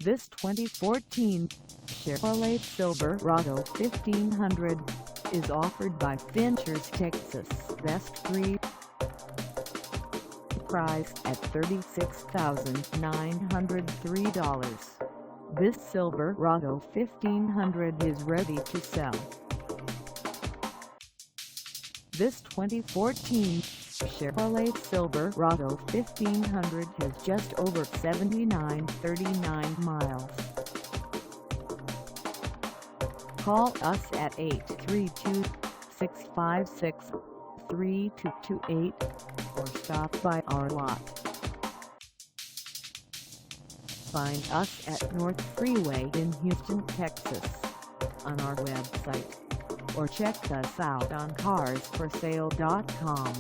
This 2014 Chevrolet Silverado 1500 is offered by Finchers Texas. Best 3. Price at $36,903. This Silverado 1500 is ready to sell. This 2014 Chevrolet Silverado 1500 has just over 39 miles. Call us at 832-656-3228 or stop by our lot. Find us at North Freeway in Houston, Texas on our website, or check us out on carsforsale.com.